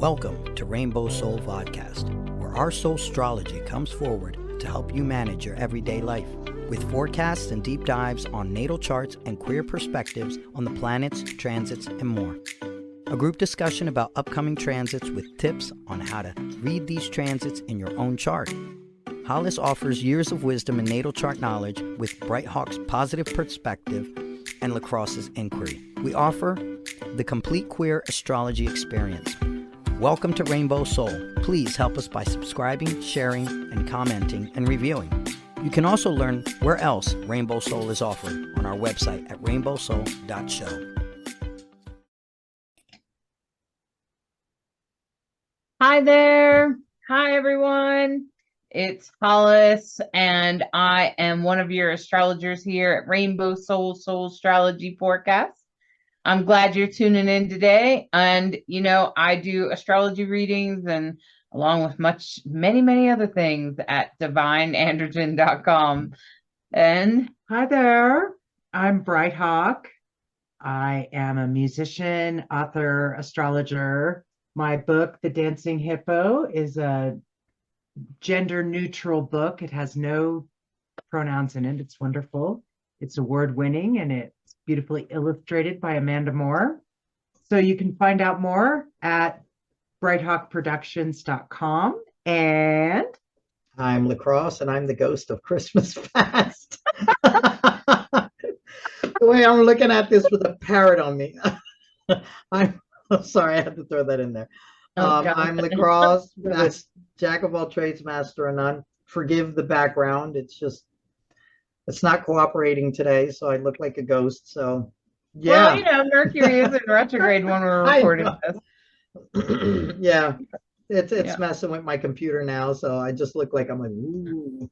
Welcome to Rainbow Soul Vodcast, where our Soulstrology comes forward to help you manage your everyday life, with forecasts and deep dives on natal charts and queer perspectives on the planets, transits, and more. A group discussion about upcoming transits with tips on how to read these transits in your own chart. Hollis offers years of wisdom and natal chart knowledge with Bright Hawk's positive perspective and LeKross's inquiry. We offer the complete queer astrology experience. Welcome to Rainbow Soul. Please help us by subscribing, sharing, and commenting and reviewing. You can also learn where else Rainbow Soul is offered on our website at RainbowSoul.show. Hi there. Hi, everyone. It's Hollis, and I am one of your astrologers here at Rainbow Soul Soulstrology Forecast. I'm glad you're tuning in today. And, I do astrology readings and along with many other things at divineandrogen.com. And hi there. I'm Bright Hawk. I am a musician, author, astrologer. My book, The Dancing Hippo, is a gender-neutral book. It has no pronouns in it. It's wonderful. It's award-winning, and it's beautifully illustrated by Amanda Moore. So you can find out more at brighthawkproductions.com. And I'm LeKross, and I'm the ghost of Christmas Past. The way I'm looking at this with a parrot on me. I'm sorry, I had to throw that in there. I'm LeKross, that's jack of all trades, master of none. Forgive the background. It's not cooperating today, so I look like a ghost. So, yeah. Well, Mercury is in retrograde when we're recording this. Yeah, it's messing with my computer now, so I just look like I'm like, ooh.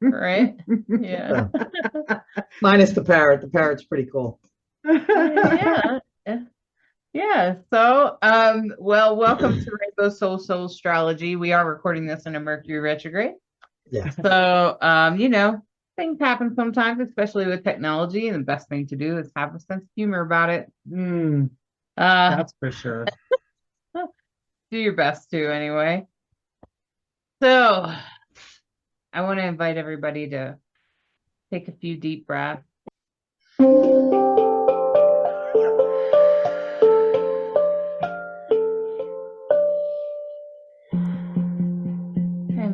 Right? Yeah. Minus the parrot. The parrot's pretty cool. Yeah. So, welcome to Rainbow Soul Soulstrology. We are recording this in a Mercury retrograde. Yeah. So, things happen sometimes, especially with technology, and the best thing to do is have a sense of humor about it. That's for sure. Do your best to, anyway. So, I want to invite everybody to take a few deep breaths. I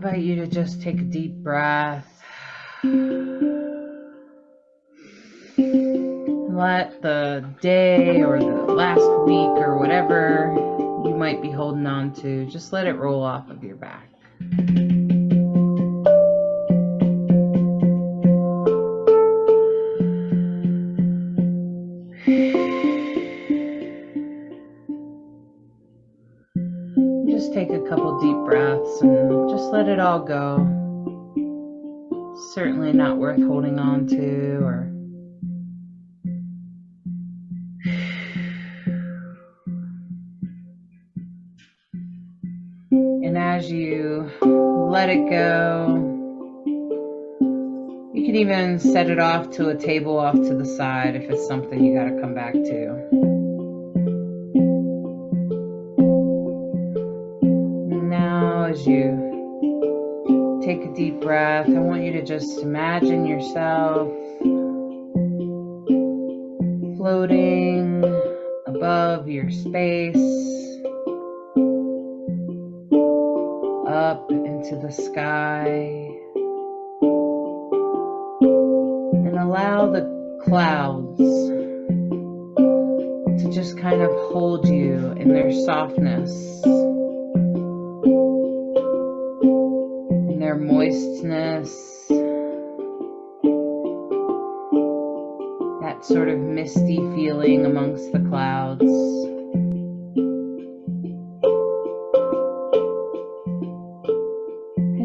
invite you to just take a deep breath. Let the day or the last week or whatever you might be holding on to, just let it roll off of your back. Just take a couple deep breaths and just let it all go. Certainly not worth holding on to or and as you let it go, you can even set it off to a table off to the side if it's something you got to come back to. Now, as you take a deep breath, I want you to just imagine yourself floating above your space, up into the sky, and allow the clouds to just kind of hold you in their softness, in their moistness, that sort of misty feeling amongst the clouds.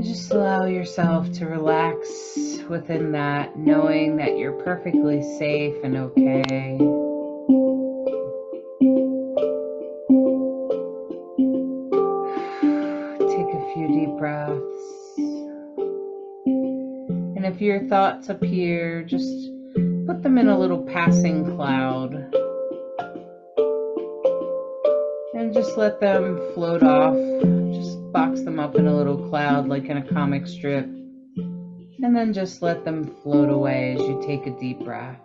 Just allow yourself to relax within that, knowing that you're perfectly safe and okay. Take a few deep breaths. And if your thoughts appear, just put them in a little passing cloud. And just let them float off. Just box them up in a little cloud like in a comic strip. And then just let them float away as you take a deep breath.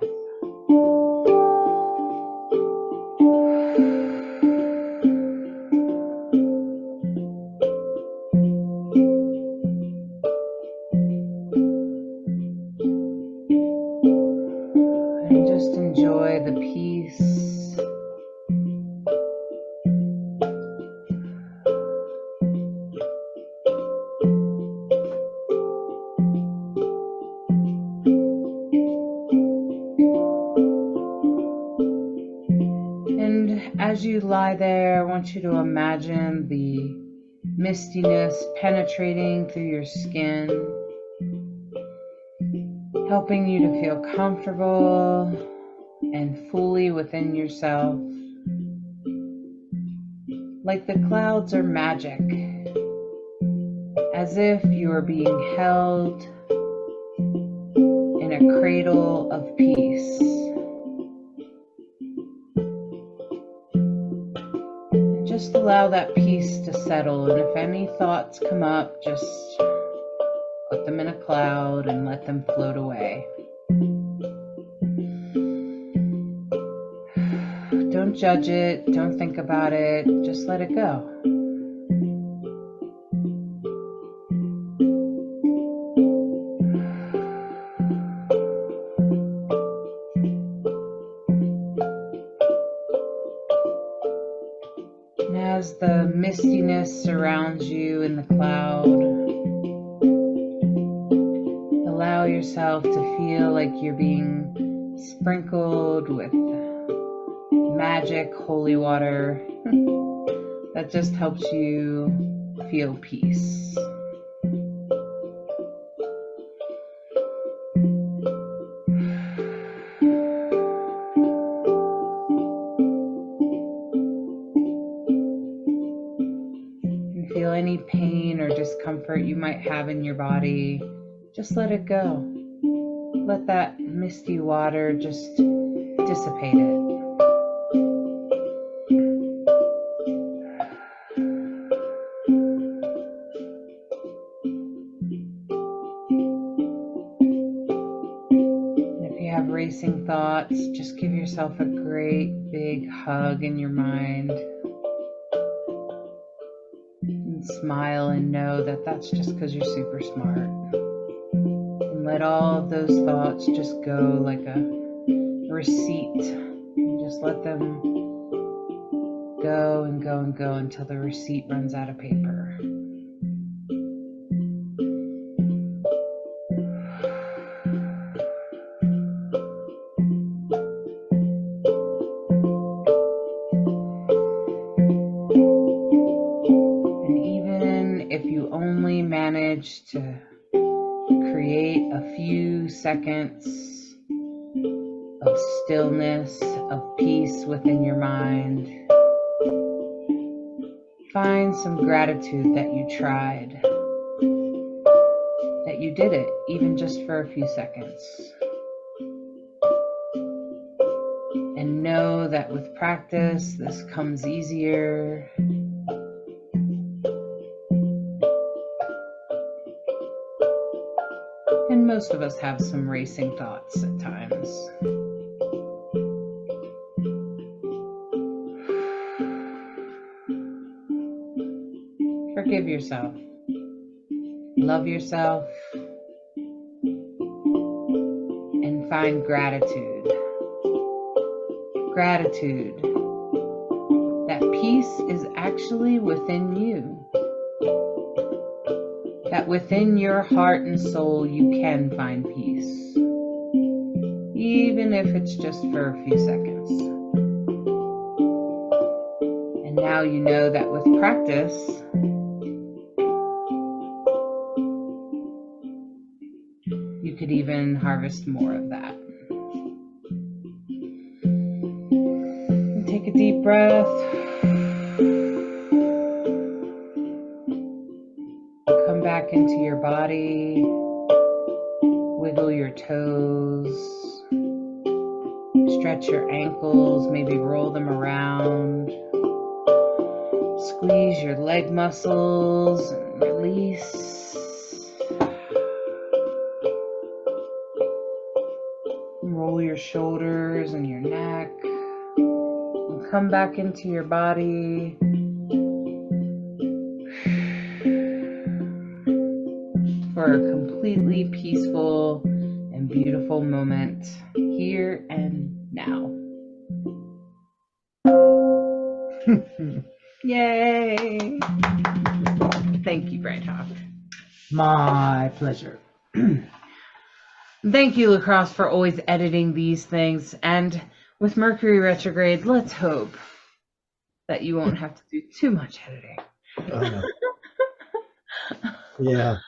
And just enjoy the peace. As you lie there, I want you to imagine the mistiness penetrating through your skin, helping you to feel comfortable and fully within yourself. Like the clouds are magic, as if you are being held in a cradle of peace. Just allow that peace to settle, and if any thoughts come up, just put them in a cloud and let them float away. Don't judge it, don't think about it, just let it go. As the mistiness surrounds you in the cloud, allow yourself to feel like you're being sprinkled with magic holy water that just helps you feel peace. Any pain or discomfort you might have in your body, just let it go. Let that misty water just dissipate it. And if you have racing thoughts, just give yourself a great big hug in your mind. Smile and know that that's just because you're super smart. And let all of those thoughts just go like a receipt. And just let them go and go and go until the receipt runs out of paper. To create a few seconds of stillness, of peace within your mind. Find some gratitude that you tried, that you did it, even just for a few seconds. And know that with practice, this comes easier. And most of us have some racing thoughts at times. Forgive yourself. Love yourself. And find gratitude. Gratitude. That peace is actually within you. That within your heart and soul you can find peace, even if it's just for a few seconds. And now you know that with practice, you could even harvest more of that. And take a deep breath. Back into your body, wiggle your toes, stretch your ankles, maybe roll them around. Squeeze your leg muscles and release. Roll your shoulders and your neck. And come back into your body. For a completely peaceful and beautiful moment here and now. Yay! Thank you, Bright Hawk. My pleasure. Thank you, LeKross, for always editing these things. And with Mercury retrograde, let's hope that you won't have to do too much editing. Yeah.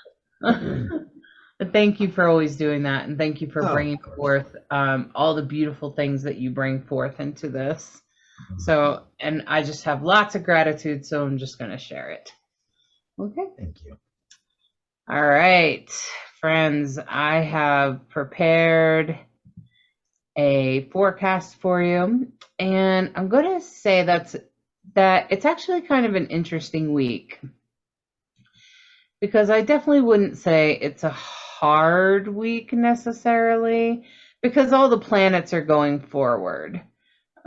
But thank you for always doing that, and thank you for bringing forth all the beautiful things that you bring forth into this. So, and I just have lots of gratitude, so I'm just going to share it. Okay. Thank you. All right, friends, I have prepared a forecast for you, and I'm going to say that it's actually kind of an interesting week, because I definitely wouldn't say it's a hard week necessarily, because all the planets are going forward.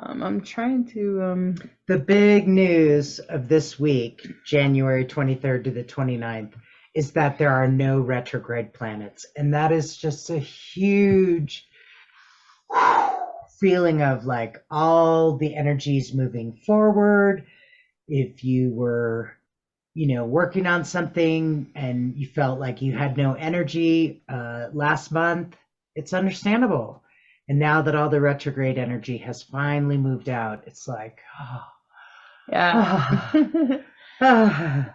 I'm trying to... The big news of this week, January 23rd to the 29th, is that there are no retrograde planets. And that is just a huge feeling of like all the energies moving forward. If you were, working on something and you felt like you had no energy last month, it's understandable. And now that all the retrograde energy has finally moved out, it's like,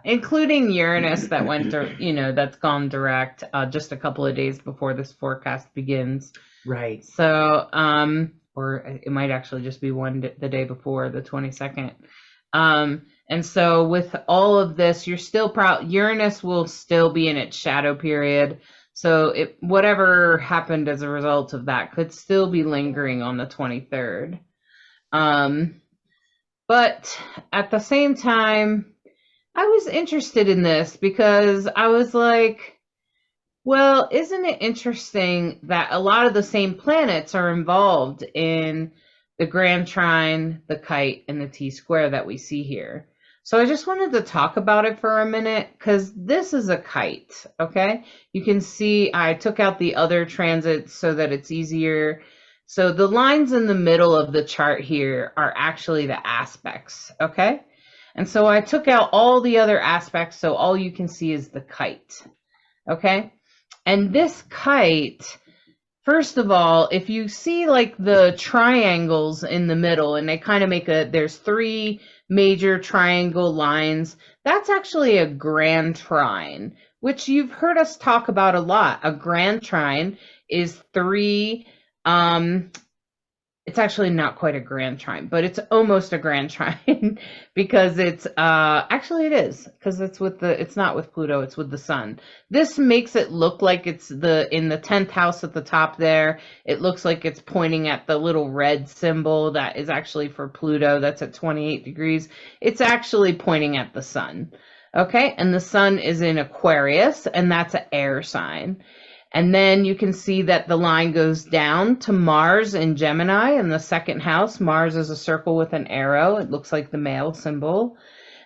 including Uranus that went, that's gone direct just a couple of days before this forecast begins. Right. So, or it might actually just be the day before, the 22nd. And so with all of this, you're still Uranus will still be in its shadow period. So whatever happened as a result of that could still be lingering on the 23rd. But at the same time, I was interested in this because I was like, well, isn't it interesting that a lot of the same planets are involved in the Grand Trine, the Kite, and the T-square that we see here? So I just wanted to talk about it for a minute, because this is a kite, okay? You can see I took out the other transits so that it's easier. So the lines in the middle of the chart here are actually the aspects, okay? And so I took out all the other aspects, so all you can see is the kite, okay? And this kite, first of all, if you see like the triangles in the middle, and they kind of make there's three major triangle lines, that's actually a grand trine, which you've heard us talk about a lot. A grand trine is three, it's actually not quite a grand trine, but it's almost a grand trine because it's actually it is, because it's not with Pluto, it's with the sun. This makes it look like it's in the 10th house at the top there. It looks like it's pointing at the little red symbol that is actually for Pluto, that's at 28 degrees. It's actually pointing at the sun. Okay, and the sun is in Aquarius, and that's an air sign. And then you can see that the line goes down to Mars in Gemini in the second house. Mars is a circle with an arrow. It looks like the male symbol.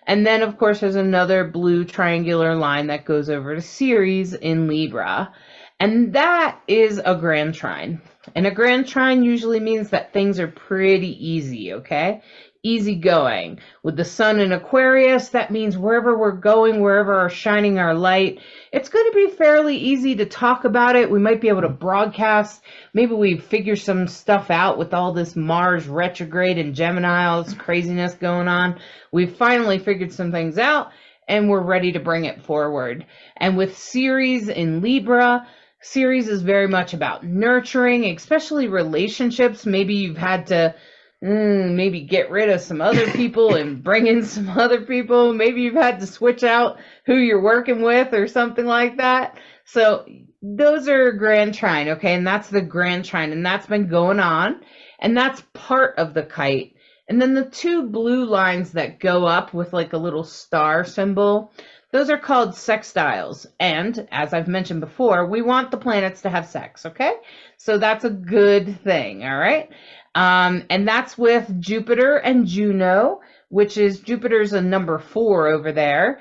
And then, of course, there's another blue triangular line that goes over to Ceres in Libra. And that is a grand trine. And a grand trine usually means that things are pretty easy, okay? Easy going. With the sun in Aquarius, that means wherever we're going, wherever we're shining our light, it's going to be fairly easy to talk about it. We might be able to broadcast. Maybe we figure some stuff out with all this Mars retrograde and Gemini, all this craziness going on. We've finally figured some things out, and we're ready to bring it forward. And with Ceres in Libra, Ceres is very much about nurturing, especially relationships. Maybe you've had to maybe get rid of some other people and bring in some other people. Maybe you've had to switch out who you're working with or something like that. So those are grand trine, okay? And that's the grand trine, and that's been going on, and that's part of the kite. And then the two blue lines that go up with like a little star symbol, those are called sextiles. And as I've mentioned before, we want the planets to have sex, okay? So that's a good thing, all right? And that's with Jupiter and Juno, which is Jupiter's a number 4 over there.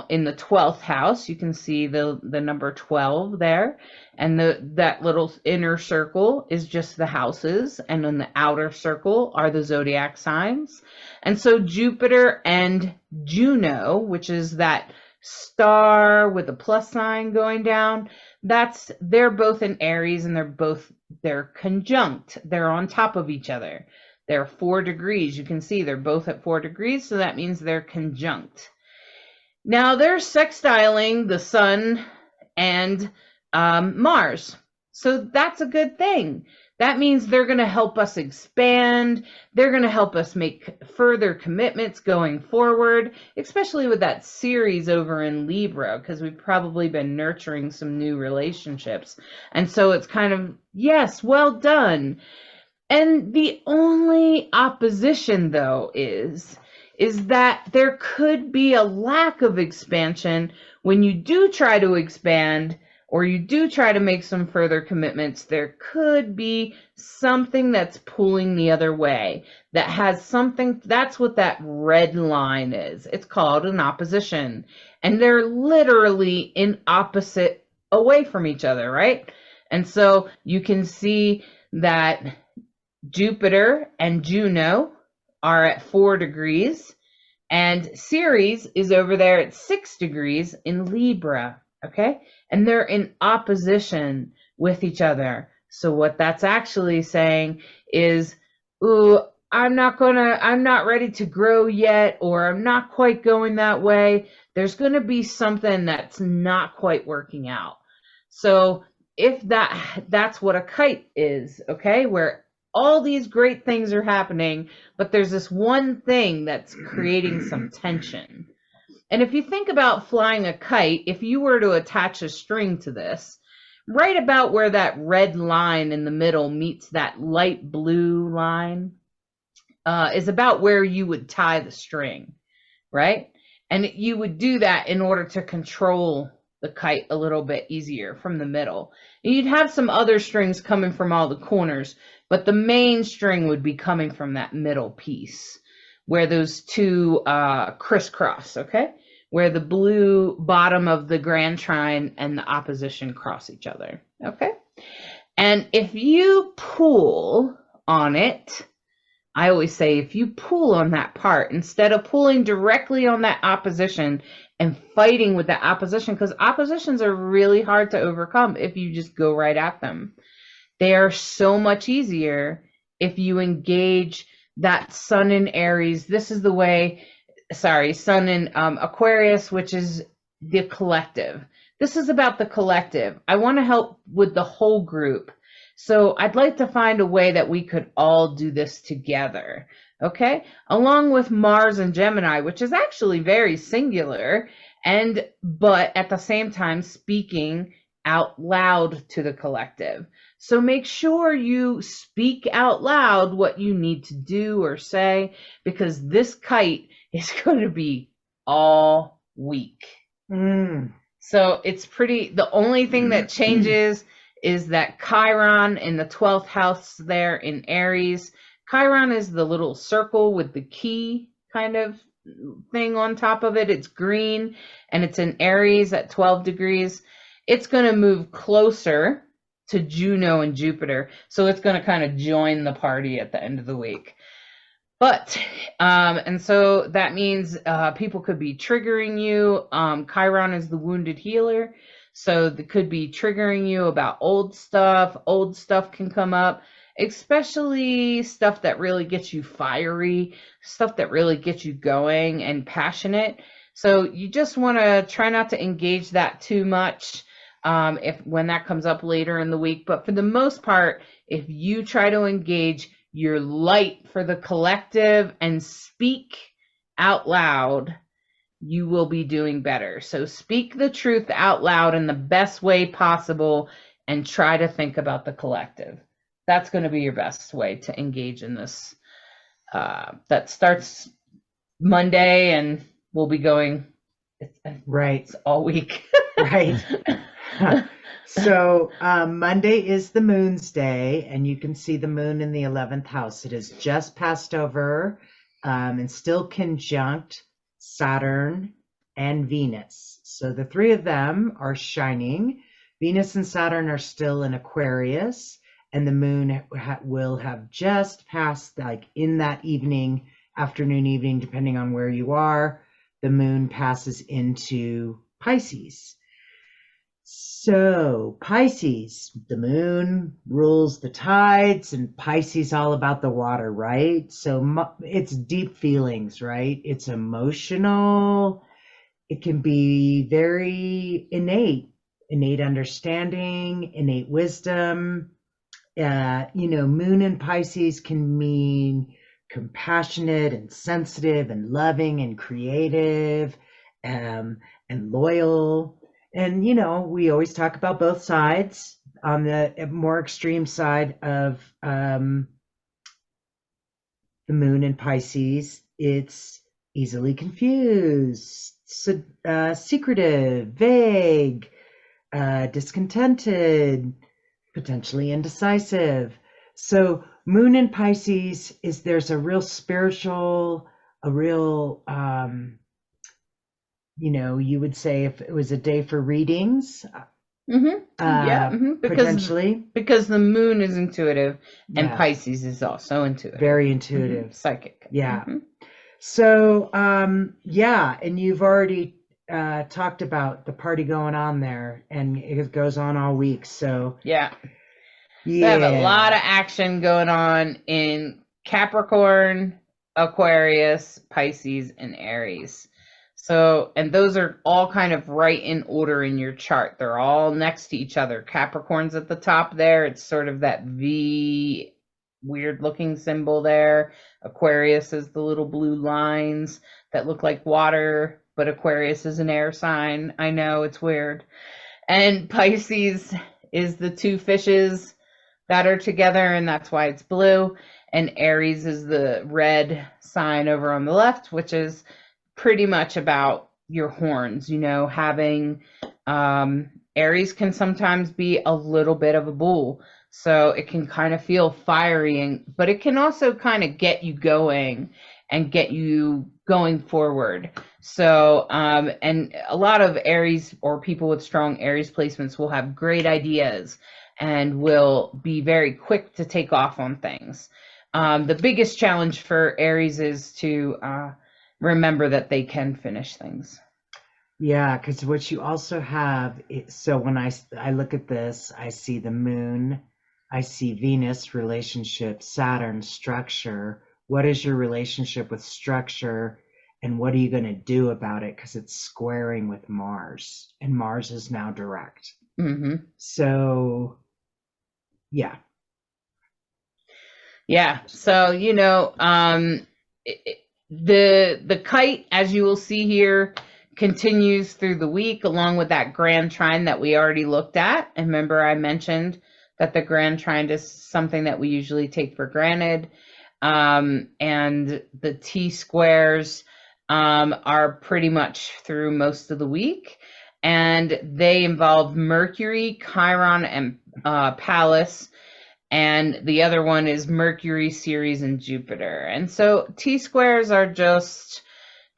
In the 12th house, you can see the number 12 there, and that little inner circle is just the houses, and then the outer circle are the zodiac signs. And so Jupiter and Juno, which is that star with a plus sign going down, they're both in Aries, and they're conjunct. They're on top of each other. They're 4 degrees. You can see they're both at 4 degrees, so that means they're conjunct. Now they're sextiling the sun and Mars. So that's a good thing. That means they're going to help us expand. They're going to help us make further commitments going forward, especially with that series over in Libra, because we've probably been nurturing some new relationships. And so it's kind of, yes, well done. And the only opposition, though, is that there could be a lack of expansion when you do try to expand or you do try to make some further commitments. There could be something that's pulling the other way, that has something. That's what that red line is. It's called an opposition, and they're literally in opposite away from each other, right? And so you can see that Jupiter and Juno are at 4 degrees, and Ceres is over there at 6 degrees in Libra, okay? And they're in opposition with each other. So what that's actually saying is, ooh, I'm not ready to grow yet, or I'm not quite going that way. There's going to be something that's not quite working out. So if that's what a kite is, okay, where all these great things are happening, but there's this one thing that's creating some tension. And if you think about flying a kite, if you were to attach a string to this, right about where that red line in the middle meets that light blue line is about where you would tie the string, right? And you would do that in order to control the kite a little bit easier from the middle. And you'd have some other strings coming from all the corners, but the main string would be coming from that middle piece where those two crisscross, okay? Where the blue bottom of the grand trine and the opposition cross each other, okay? And if you pull on it, I always say if you pull on that part, instead of pulling directly on that opposition and fighting with the opposition, because oppositions are really hard to overcome if you just go right at them. They are so much easier if you engage that sun in Aries. This is the way, sun in Aquarius, which is the collective. This is about the collective. I want to help with the whole group. So I'd like to find a way that we could all do this together, okay? Along with Mars and Gemini, which is actually very singular, but at the same time speaking out loud to the collective. So make sure you speak out loud what you need to do or say, because this kite is going to be all week. So it's the only thing that changes is that Chiron in the 12th house there in Aries. Chiron is the little circle with the key kind of thing on top of it. It's green, and it's in Aries at 12 degrees. It's going to move closer to Juno and Jupiter. So it's going to kind of join the party at the end of the week. But, and so that means people could be triggering you. Chiron is the wounded healer. So they could be triggering you about old stuff. Old stuff can come up, especially stuff that really gets you fiery, stuff that really gets you going and passionate. So you just want to try not to engage that too much when that comes up later in the week. But for the most part, if you try to engage your light for the collective and speak out loud, you will be doing better. So speak the truth out loud in the best way possible and try to think about the collective. That's going to be your best way to engage in this that starts Monday and we'll be going Right. all week. Right. So Monday is the moon's day, and you can see the moon in the 11th house. It has just passed over and still conjunct Saturn and Venus. So the three of them are shining. Venus and Saturn are still in Aquarius, and the moon will have just passed, like in that evening, afternoon, evening, depending on where you are, the moon passes into Pisces. So Pisces, the moon rules the tides, and Pisces all about the water, right? So it's deep feelings, right? It's emotional. It can be very innate understanding, innate wisdom. Moon in Pisces can mean compassionate and sensitive and loving and creative and loyal. And, we always talk about both sides. On the more extreme side of the moon in Pisces, it's easily confused, secretive, vague, discontented, potentially indecisive. So moon in Pisces there's a real spiritual, a real, you would say if it was a day for readings, potentially. Because the moon is intuitive and Yeah. Pisces is also intuitive. Very intuitive. Psychic. Yeah. So, and you've already talked about the party going on there, and it goes on all week. So yeah. We have a lot of action going on in Capricorn, Aquarius, Pisces, and Aries. So, and those are all kind of right in order in your chart. They're all next to each other. Capricorn's at the top there. It's sort of that V weird looking symbol there. Aquarius is the little blue lines that look like water, but Aquarius is an air sign. I know, it's weird. And Pisces is the two fishes that are together, and that's why it's blue. And Aries is the red sign over on the left, which is pretty much about your horns. Having Aries can sometimes be a little bit of a bull, so it can kind of feel fiery, but it can also kind of get you going and get you going forward. So and a lot of Aries or people with strong Aries placements will have great ideas and will be very quick to take off on things. The biggest challenge for Aries is to remember that they can finish things. Yeah, because what you also have, so when I look at this, I see the moon, I see Venus, relationship, Saturn, structure. What is your relationship with structure, and what are you going to do about it? Because it's squaring with Mars, and Mars is now direct. So, yeah. Yeah, so, the kite, as you will see here, continues through the week along with that grand trine that we already looked at. And remember, I mentioned that the grand trine is something that we usually take for granted. And the T squares are pretty much through most of the week. And they involve Mercury, Chiron, and Pallas. And the other one is Mercury, Ceres, and Jupiter. And so T squares are just,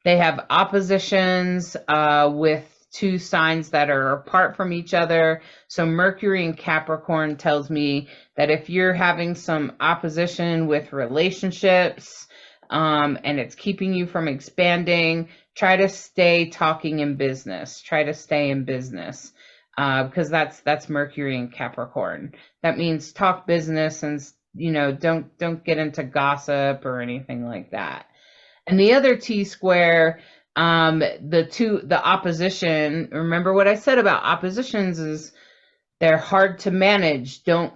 they have oppositions with two signs that are apart from each other. So Mercury in Capricorn tells me that if you're having some opposition with relationships and it's keeping you from expanding, try to stay talking in business. Try to stay in business. Because that's Mercury in Capricorn. That means talk business and, don't get into gossip or anything like that. And the other T square, the opposition, remember what I said about oppositions is they're hard to manage. Don't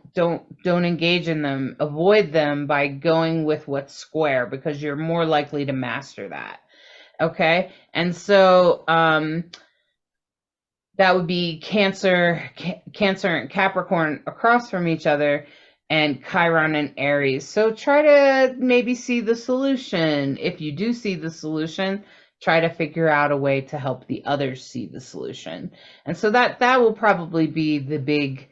engage in them. Avoid them by going with what's square, because you're more likely to master that. Okay? And so, that would be Cancer and Capricorn across from each other. and Chiron and Aries. So try to maybe see the solution. If you do see the solution, try to figure out a way to help the others see the solution. And so that will probably be the big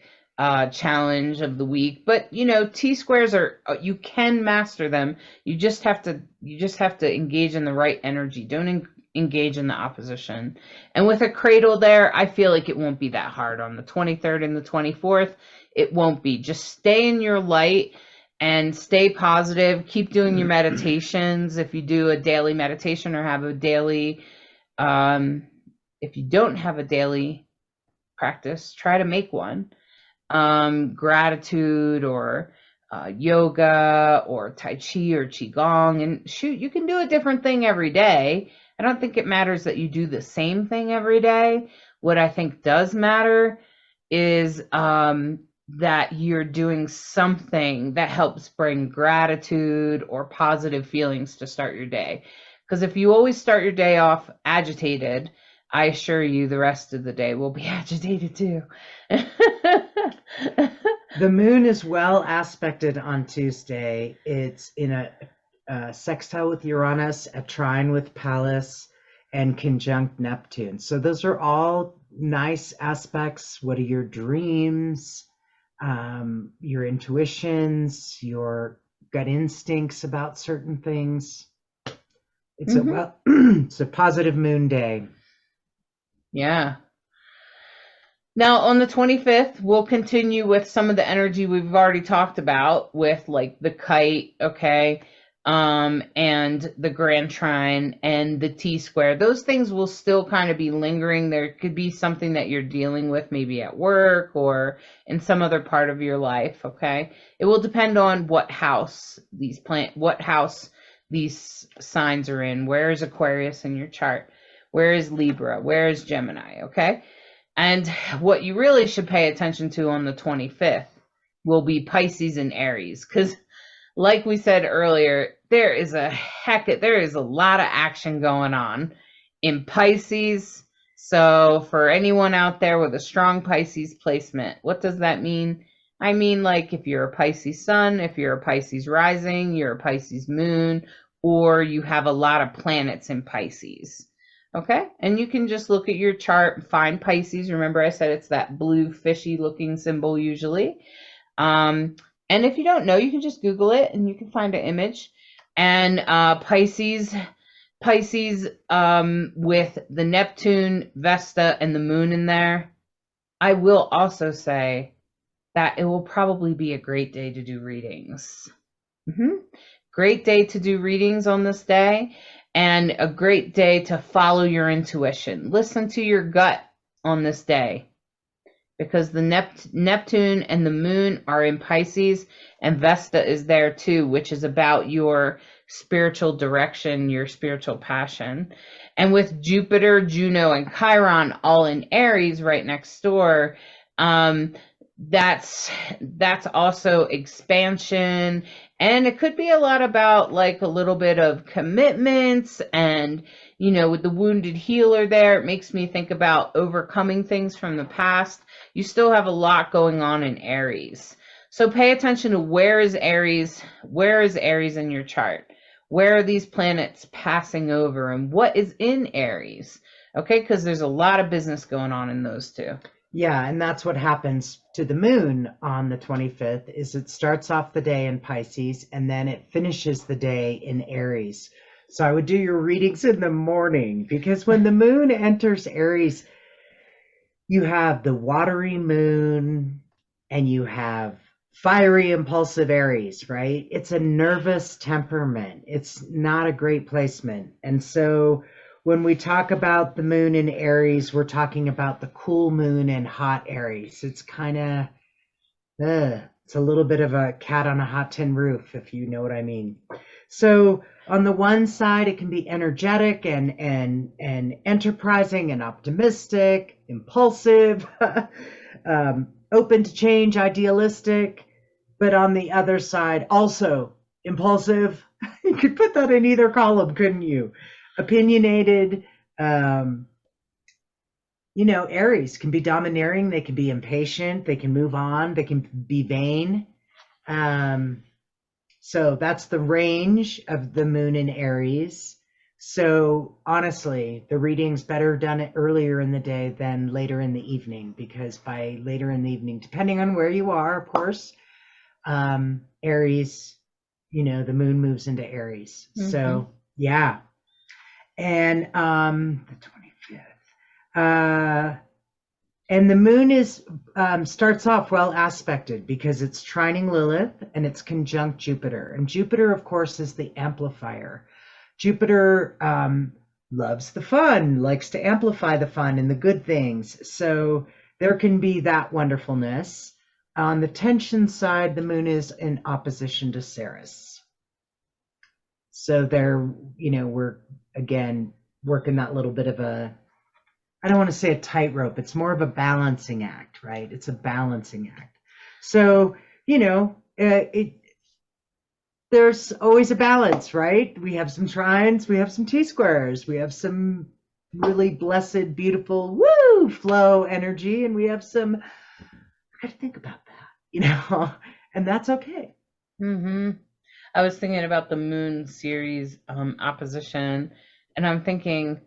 challenge of the week. But you know, T-squares are, you can master them. You just have to engage in the right energy. Don't engage in the opposition. And with a cradle there, I feel like it won't be that hard on the 23rd and the 24th. It won't be. Just stay in your light and stay positive. Keep doing your meditations. If you do a daily meditation or have a daily, if you don't have a daily practice, try to make one. Gratitude or yoga or Tai Chi or Qigong. And shoot, you can do a different thing every day. I don't think it matters that you do the same thing every day. What I think does matter is that you're doing something that helps bring gratitude or positive feelings to start your day. Because if you always start your day off agitated, I assure you the rest of the day will be agitated too. The moon is well aspected on Tuesday. It's in a sextile with Uranus, a trine with Pallas, and conjunct Neptune. So those are all nice aspects. What are your dreams, your intuitions, your gut instincts about certain things? It's it's a positive moon day. Yeah. Now on the 25th, we'll continue with some of the energy we've already talked about with like the kite, okay, and the grand trine and the T-square. Those things will still kind of be lingering. There could be something that you're dealing with maybe at work or in some other part of your life, okay? It will depend on what house these signs are in. Where is Aquarius in your chart? Where is Libra? Where is Gemini? Okay. And what you really should pay attention to on the 25th will be Pisces and Aries. Because like we said earlier, there is a lot of action going on in Pisces. So for anyone out there with a strong Pisces placement, what does that mean? I mean, like if you're a Pisces sun, if you're a Pisces rising, you're a Pisces moon, or you have a lot of planets in Pisces. Okay, and you can just look at your chart and find Pisces. Remember I said it's that blue fishy looking symbol usually. And if you don't know, you can just Google it and you can find an image. And Pisces with the Neptune, Vesta, and the moon in there. I will also say that it will probably be a great day to do readings. Great day to do readings on this day. And a great day to follow your intuition. Listen to your gut on this day. Because the Neptune and the moon are in Pisces. And Vesta is there too, which is about your spiritual direction, your spiritual passion. And with Jupiter, Juno, and Chiron all in Aries right next door, that's also expansion. And it could be a lot about like a little bit of commitments and, you know, with the wounded healer there, it makes me think about overcoming things from the past. You still have a lot going on in Aries. So pay attention to where is Aries in your chart? Where are these planets passing over and what is in Aries? Okay, because there's a lot of business going on in those two. Yeah, and that's what happens to the moon on the 25th is it starts off the day in Pisces and then it finishes the day in Aries. So I would do your readings in the morning because when the moon enters Aries, you have the watery moon and you have fiery, impulsive Aries, right? It's a nervous temperament. It's not a great placement. And so when we talk about the moon in Aries, we're talking about the cool moon and hot Aries. It's kind of, it's a little bit of a cat on a hot tin roof, if you know what I mean. So on the one side, it can be energetic and enterprising and optimistic, impulsive, open to change, idealistic. But on the other side, also impulsive. You could put that in either column, couldn't you? Opinionated, Aries can be domineering, they can be impatient, they can move on, they can be vain. So that's the range of the moon in Aries. So honestly, the reading's better done earlier in the day than later in the evening, because by later in the evening, depending on where you are, of course, Aries, the moon moves into Aries. So yeah. And the 25th. And the moon is starts off well aspected because it's trining Lilith and it's conjunct Jupiter. And Jupiter, of course, is the amplifier. Jupiter loves the fun, likes to amplify the fun and the good things. So there can be that wonderfulness. On the tension side, the moon is in opposition to Ceres. So there, we're again working that little bit of a, I don't want to say a tightrope. It's more of a balancing act, right? It's a balancing act. So, there's always a balance, right? We have some trines, we have some T-squares, we have some really blessed, beautiful, flow energy, and we have some, I got to think about that, and that's okay. I was thinking about the moon series opposition, and I'm thinking,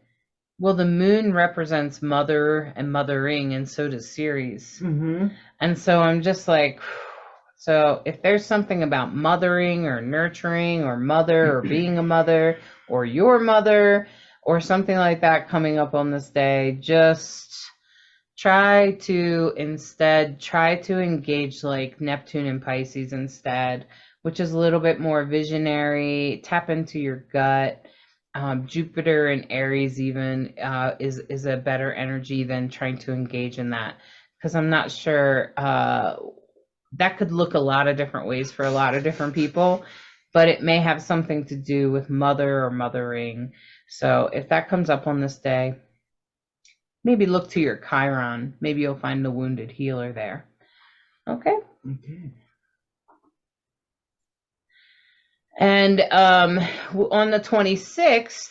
well, the moon represents mother and mothering, and so does Ceres. And so I'm just like, so if there's something about mothering or nurturing or mother or being a mother or your mother or something like that coming up on this day, just try to engage like Neptune and Pisces instead, which is a little bit more visionary. Tap into your gut. Jupiter and Aries even is a better energy than trying to engage in that, because I'm not sure that could look a lot of different ways for a lot of different people, but it may have something to do with mother or mothering. So if that comes up on this day, maybe look to your Chiron. Maybe you'll find the wounded healer there. Okay. And on the 26th,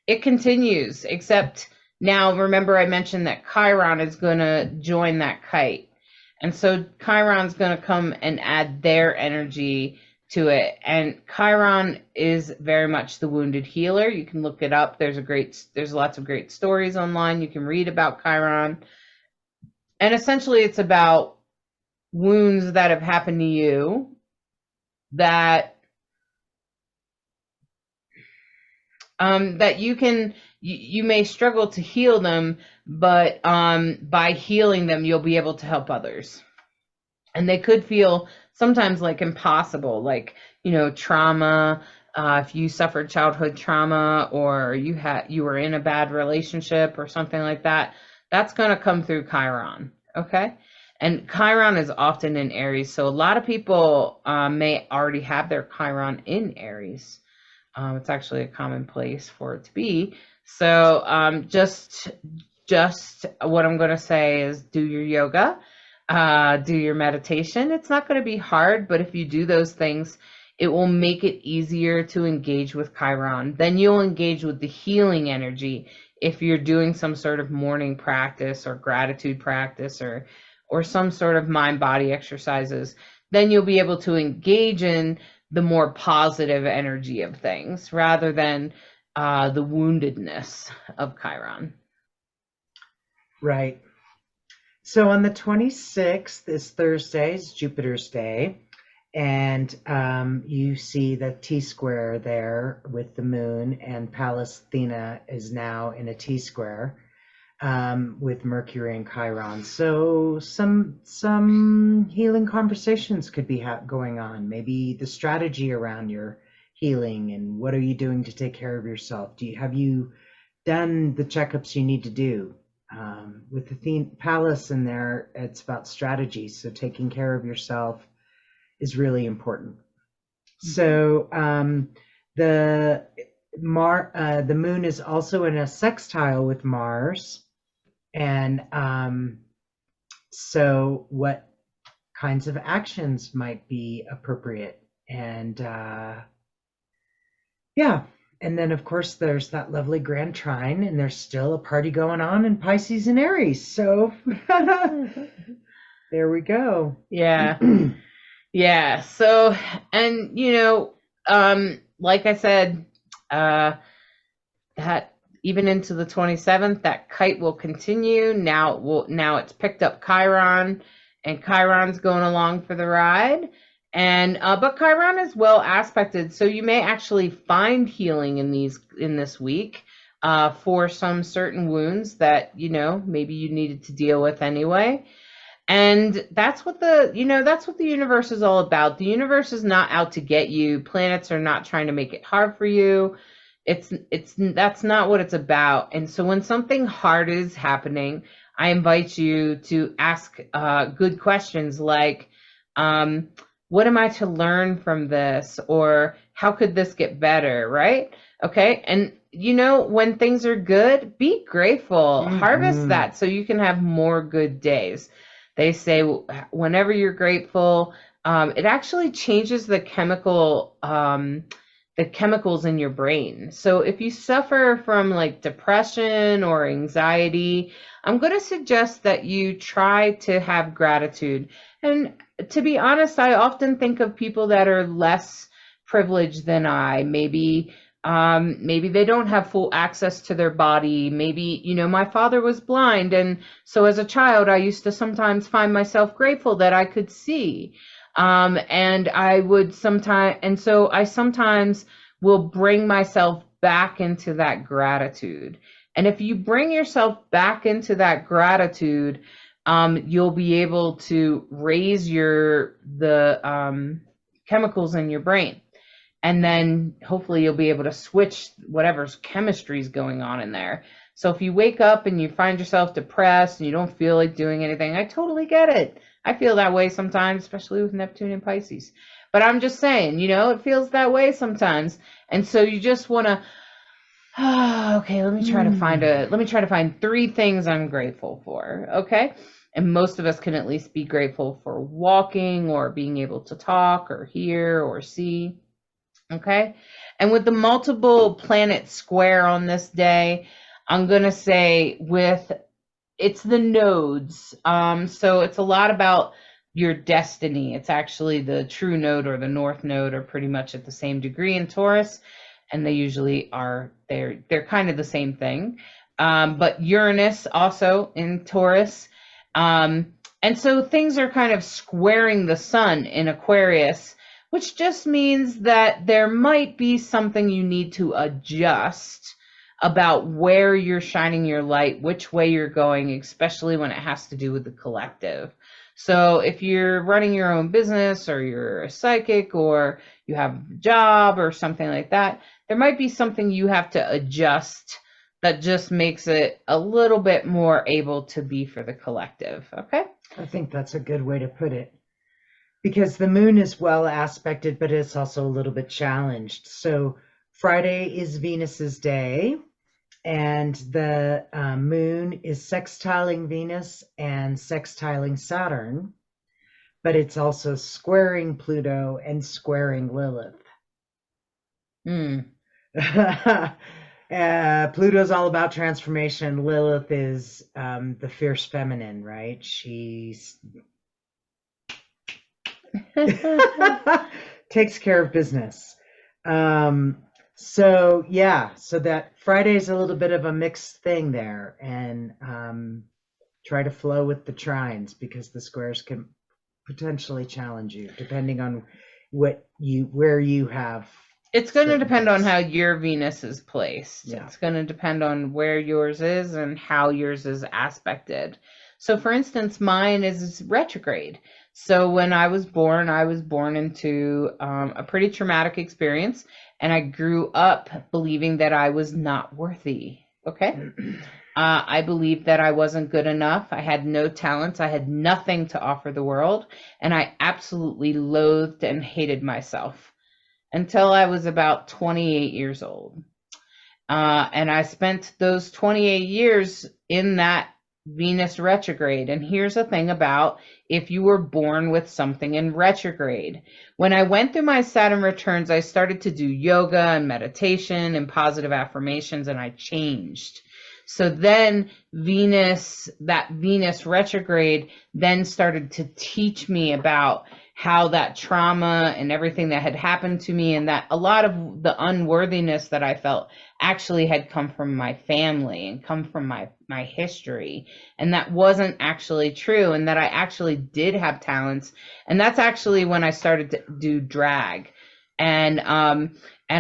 it continues, except now remember I mentioned that Chiron is going to join that kite. And so Chiron's going to come and add their energy to it. And Chiron is very much the wounded healer. You can look it up. There's lots of great stories online. You can read about Chiron. And essentially it's about wounds that have happened to you that you may struggle to heal them, but by healing them, you'll be able to help others. And they could feel sometimes like impossible, like, trauma. If you suffered childhood trauma or you were in a bad relationship or something like that, that's going to come through Chiron. Okay. And Chiron is often in Aries. So a lot of people may already have their Chiron in Aries. It's actually a common place for it to be. So just what I'm going to say is do your yoga, do your meditation. It's not going to be hard, but if you do those things, it will make it easier to engage with Chiron. Then you'll engage with the healing energy if you're doing some sort of morning practice or gratitude practice or some sort of mind-body exercises. Then you'll be able to engage in the more positive energy of things rather than the woundedness of Chiron. Right. So on the 26th is Thursday, is Jupiter's day. And you see the T-square there with the moon, and Pallas Athena is now in a T-square with Mercury and Chiron. So some healing conversations could be going on. Maybe the strategy around your healing and what are you doing to take care of yourself? Have you done the checkups you need to do? With the Pallas in there, it's about strategy. So taking care of yourself is really important. So the moon is also in a sextile with Mars. And so what kinds of actions might be appropriate? And and then of course there's that lovely grand trine, and there's still a party going on in Pisces and Aries. So there we go. Yeah. Yeah. So, and like I said, that even into the 27th, that kite will continue. Now it's picked up Chiron, and Chiron's going along for the ride. And but Chiron is well aspected, so you may actually find healing in this week for some certain wounds that maybe you needed to deal with anyway. And that's what the universe is all about. The universe is not out to get you. Planets are not trying to make it hard for you. That's not what it's about. And so when something hard is happening, I invite you to ask good questions like, what am I to learn from this? Or how could this get better? Right? Okay. And when things are good, be grateful. Harvest that so you can have more good days. They say whenever you're grateful, it actually changes the chemicals in your brain. So if you suffer from like depression or anxiety, I'm going to suggest that you try to have gratitude. And to be honest, I often think of people that are less privileged than I. Maybe they don't have full access to their body. Maybe, my father was blind. And so as a child, I used to sometimes find myself grateful that I could see. And so I sometimes will bring myself back into that gratitude. And if you bring yourself back into that gratitude, you'll be able to raise the chemicals in your brain. And then hopefully you'll be able to switch whatever's chemistry is going on in there. So if you wake up and you find yourself depressed and you don't feel like doing anything, I totally get it. I feel that way sometimes, especially with Neptune and Pisces. But I'm just saying, it feels that way sometimes. And so you just want to, okay, let me try to find 3 things I'm grateful for. Okay. And most of us can at least be grateful for walking or being able to talk or hear or see. Okay. And with the multiple planets square on this day, I'm going to say it's the nodes. So it's a lot about your destiny. It's actually the true node or the north node are pretty much at the same degree in Taurus. And they usually are, they're kind of the same thing. But Uranus also in Taurus. And so things are kind of squaring the sun in Aquarius, which just means that there might be something you need to adjust about where you're shining your light, which way you're going, especially when it has to do with the collective. So if you're running your own business or you're a psychic or you have a job or something like that, there might be something you have to adjust that just makes it a little bit more able to be for the collective. Okay? I think that's a good way to put it. Because the moon is well aspected, but it's also a little bit challenged. So Friday is Venus's day, and the moon is sextiling Venus and sextiling Saturn, but it's also squaring Pluto and squaring Lilith. Pluto's all about transformation. Lilith is the fierce feminine, right? She's takes care of business. So that Friday's a little bit of a mixed thing there, and try to flow with the trines because the squares can potentially challenge you depending on where you have. It's going to depend on how your Venus is placed. Yeah. It's going to depend on where yours is and how yours is aspected. So for instance, mine is retrograde. So when I was born into a pretty traumatic experience, and I grew up believing that I was not worthy. Okay. I believed that I wasn't good enough. I had no talents. I had nothing to offer the world. And I absolutely loathed and hated myself until I was about 28 years old. And I spent those 28 years in that Venus retrograde. And here's the thing about if you were born with something in retrograde. When I went through my Saturn returns, I started to do yoga and meditation and positive affirmations, and I changed. So then that Venus retrograde then started to teach me about how that trauma and everything that had happened to me, and that a lot of the unworthiness that I felt actually had come from my family and come from my history, and that wasn't actually true, and that I actually did have talents. And that's actually when I started to do drag, and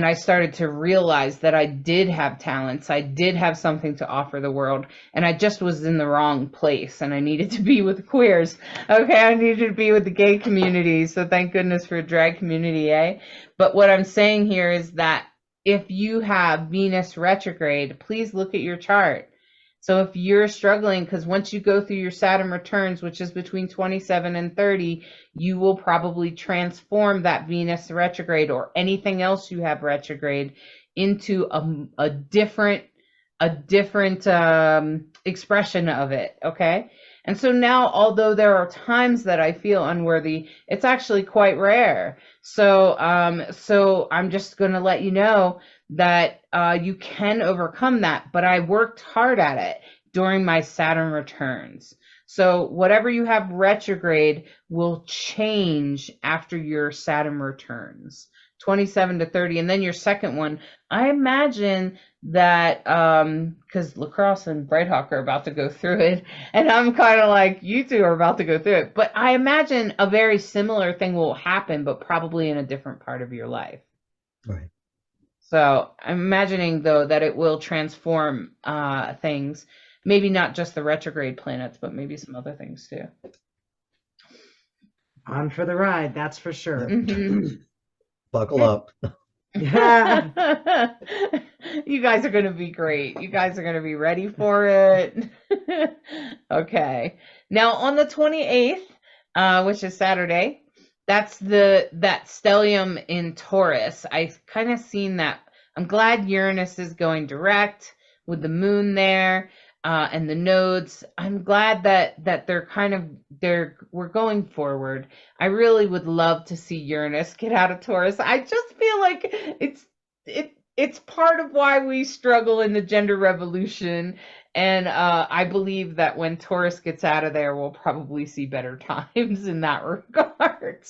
I started to realize that I did have talents. I did have something to offer the world, and I just was in the wrong place, and I needed to be with queers. Okay, I needed to be with the gay community. So thank goodness for a drag community, eh? But what I'm saying here is that if you have Venus retrograde, please look at your chart. So if you're struggling, because once you go through your Saturn returns, which is between 27 and 30, you will probably transform that Venus retrograde or anything else you have retrograde into a different expression of it. Okay. And so now, although there are times that I feel unworthy, it's actually quite rare. So I'm just going to let you know that you can overcome that, but I worked hard at it during my Saturn returns. So whatever you have retrograde will change after your Saturn returns, 27 to 30. And then your second one, I imagine that because LeKross and Brighthawk are about to go through it, and I'm kind of like, you two are about to go through it, but I imagine a very similar thing will happen, but probably in a different part of your life. Right. So I'm imagining, though, that it will transform things, maybe not just the retrograde planets, but maybe some other things too. On for the ride, that's for sure. Mm-hmm. Buckle up. Yeah. You guys are going to be great. You guys are going to be ready for it. Okay. Now on the 28th, which is Saturday, that's that stellium in Taurus. I kind of seen that. I'm glad Uranus is going direct with the moon there, and the nodes. I'm glad that we're going forward. I really would love to see Uranus get out of Taurus. I just feel like it's part of why we struggle in the gender revolution. And I believe that when Taurus gets out of there, we'll probably see better times in that regard.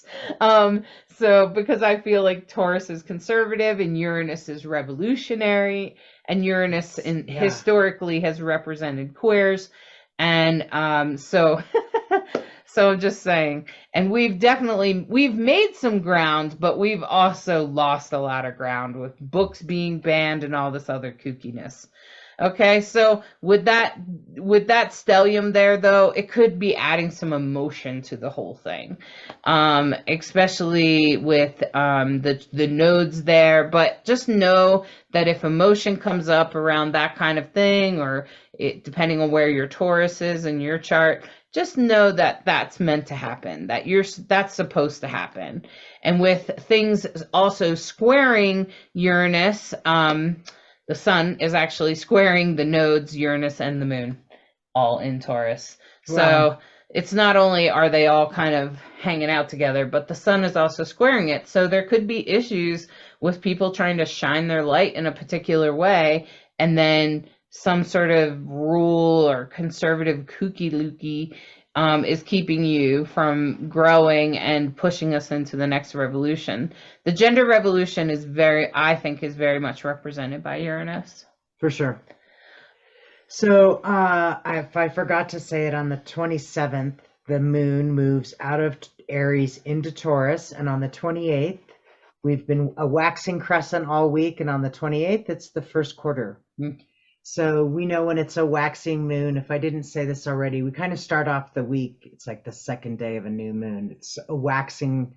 So because I feel like Taurus is conservative and Uranus is revolutionary, and Uranus historically has represented queers. And so I'm just saying, and we've made some ground, but we've also lost a lot of ground with books being banned and all this other kookiness. Okay, so with that stellium there, though, it could be adding some emotion to the whole thing, especially with the nodes there. But just know that if emotion comes up around that kind of thing, or depending on where your Taurus is in your chart, just know that that's meant to happen, that's supposed to happen. And with things also squaring Uranus, the sun is actually squaring the nodes, Uranus and the moon, all in Taurus. Wow. So it's not only are they all kind of hanging out together, but the sun is also squaring it. So there could be issues with people trying to shine their light in a particular way, and then some sort of rule or conservative kooky looky is keeping you from growing and pushing us into the next revolution. The gender revolution is I think is very much represented by Uranus. For sure. So if I forgot to say it, on the 27th, the moon moves out of Aries into Taurus, and on the 28th, we've been a waxing crescent all week, and on the 28th, it's the first quarter. Mm. So we know when it's a waxing moon. If I didn't say this already, we kind of start off the week. It's like the second day of a new moon. It's a waxing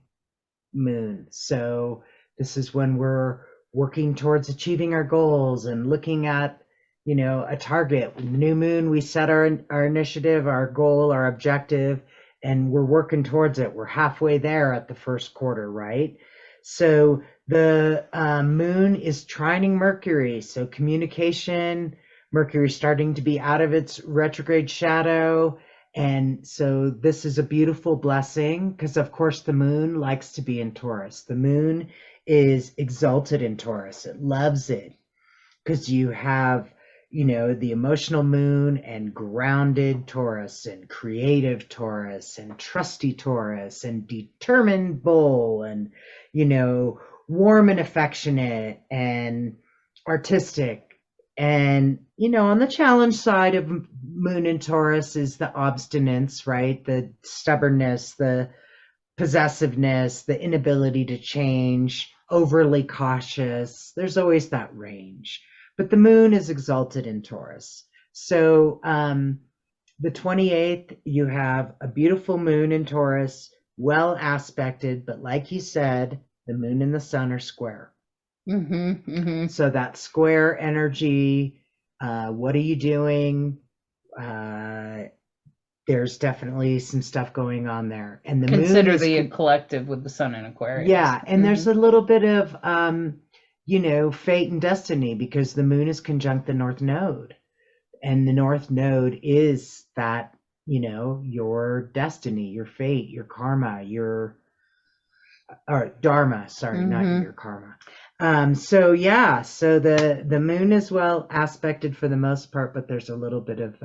moon. So this is when we're working towards achieving our goals and looking at, a target. With the new moon, we set our initiative, our goal, our objective, and we're working towards it. We're halfway there at the first quarter, right? So the moon is trining Mercury. So communication, Mercury starting to be out of its retrograde shadow. And so this is a beautiful blessing, because of course the moon likes to be in Taurus. The moon is exalted in Taurus. It loves it because you have, the emotional moon and grounded Taurus and creative Taurus and trusty Taurus and determined bull and, warm and affectionate and artistic. And, on the challenge side of moon in Taurus is the obstinance, right? The stubbornness, the possessiveness, the inability to change, overly cautious. There's always that range. But the moon is exalted in Taurus. So the 28th, you have a beautiful moon in Taurus, well aspected, but like you said, the moon and the sun are square. So that square energy, what are you doing? There's definitely some stuff going on there. And the Consider moon is the collective with the sun in Aquarius. Yeah, and there's a little bit of fate and destiny, because the moon is conjunct the North Node. And the North Node is that, your destiny, your fate, your karma, or dharma, sorry, not your karma. So the moon is well aspected for the most part, but there's a little bit of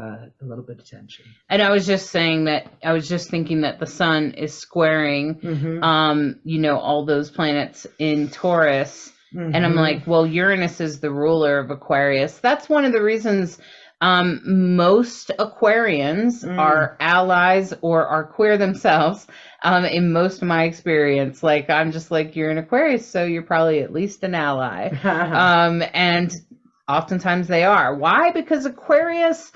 tension. And I was just thinking that the sun is squaring, all those planets in Taurus. And I'm like, well, Uranus is the ruler of Aquarius. That's one of the reasons most Aquarians are allies or are queer themselves. In most of my experience, like, I'm just like, you're an Aquarius, so you're probably at least an ally. And oftentimes they are. Why? Because Aquarius,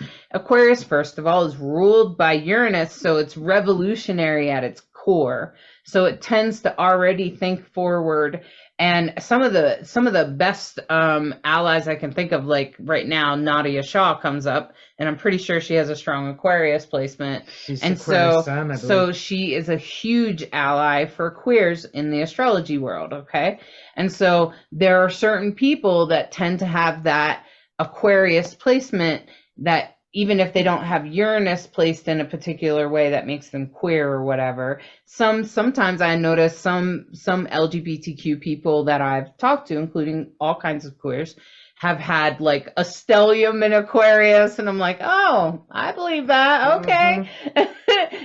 first of all, is ruled by Uranus, so it's revolutionary at its core. So it tends to already think forward. And some of the best allies I can think of, like right now, Nadia Shaw comes up, and I'm pretty sure she has a strong Aquarius placement. So she is a huge ally for queers in the astrology world. Okay, and so there are certain people that tend to have that Aquarius placement that, even if they don't have Uranus placed in a particular way that makes them queer or whatever, sometimes I notice some LGBTQ people that I've talked to, including all kinds of queers, have had like a stellium in Aquarius, and I'm like, oh, I believe that. Okay.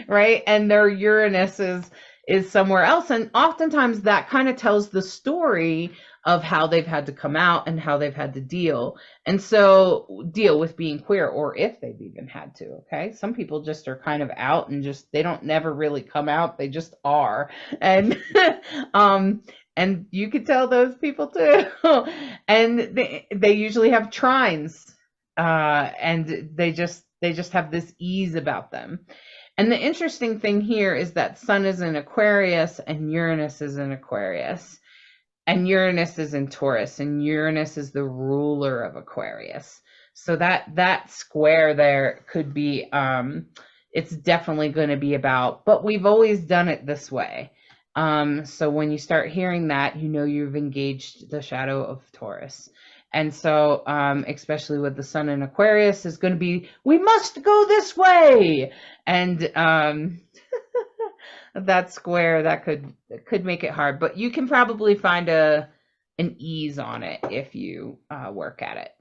Right. And their Uranus is somewhere else. And oftentimes that kind of tells the story of how they've had to come out and how they've had to deal with being queer, or if they've even had to. Okay. Some people just are kind of out and they don't never really come out. They just are. And, and you could tell those people too. And they usually have trines, and they just have this ease about them. And the interesting thing here is that Sun is in Aquarius and Uranus is in Aquarius. And Uranus is in Taurus, and Uranus is the ruler of Aquarius. So that square there could be, it's definitely going to be about, but we've always done it this way. So when you start hearing that, you've engaged the shadow of Taurus. And so, especially with the sun in Aquarius, is going to be, we must go this way. And that square, that could make it hard, but you can probably find an ease on it if you work at it.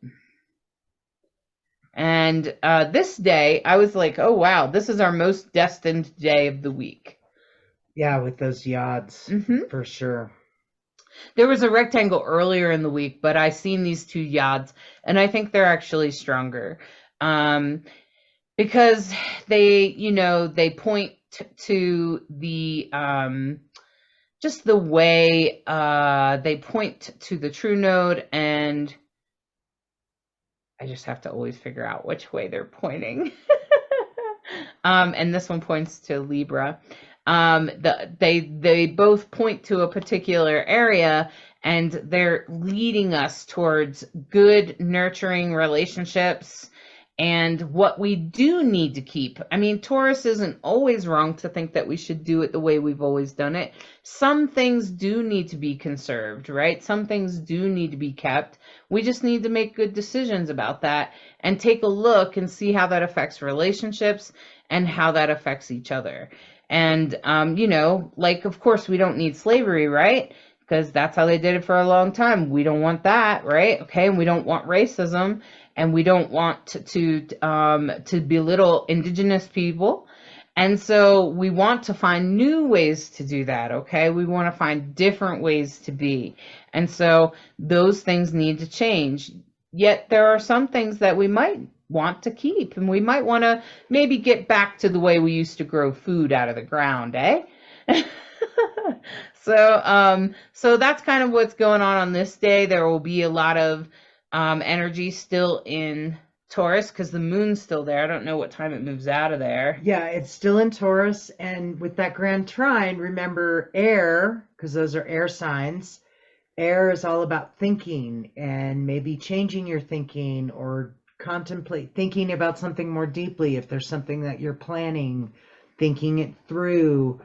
And this day, I was like, oh, wow, this is our most destined day of the week. Yeah, with those yods, for sure. There was a rectangle earlier in the week, but I seen these two yods, and I think they're actually stronger because they point to the just the way they point to the true node, and I just have to always figure out which way they're pointing. And this one points to Libra. They both point to a particular area, and they're leading us towards good, nurturing relationships. And what we do need to keep, I mean, Taurus isn't always wrong to think that we should do it the way we've always done it. Some things do need to be conserved, right? Some things do need to be kept. We just need to make good decisions about that and take a look and see how that affects relationships and how that affects each other. And, of course, we don't need slavery, right? Because that's how they did it for a long time. We don't want that, right? Okay, and we don't want racism. and we don't want to belittle indigenous people. And so we want to find new ways to do that, okay? We want to find different ways to be. And so those things need to change. Yet there are some things that we might want to keep, and we might want to maybe get back to the way we used to grow food out of the ground, eh? So that's kind of what's going on this day. There will be a lot of energy still in Taurus because the moon's still there. I don't know what time it moves out of there. Yeah, it's still in Taurus. And with that grand trine, remember air, because those are air signs. Air is all about thinking and maybe changing your thinking or thinking about something more deeply. If there's something that you're planning, thinking it through.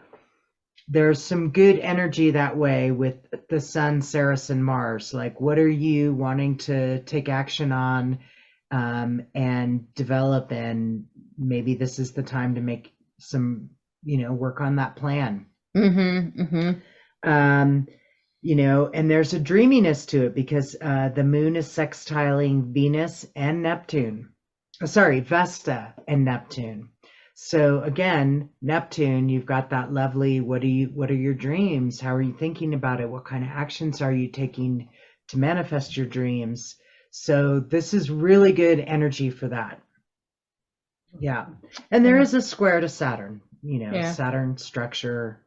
There's some good energy that way with the Sun, Ceres, and Mars. Like, what are you wanting to take action on and develop? And maybe this is the time to make some, work on that plan. And there's a dreaminess to it because the moon is sextiling Venus and Neptune. Vesta and Neptune. So again, Neptune, you've got that lovely, what are your dreams? How are you thinking about it? What kind of actions are you taking to manifest your dreams? So this is really good energy for that. Yeah. And there is a square to Saturn, Saturn structure.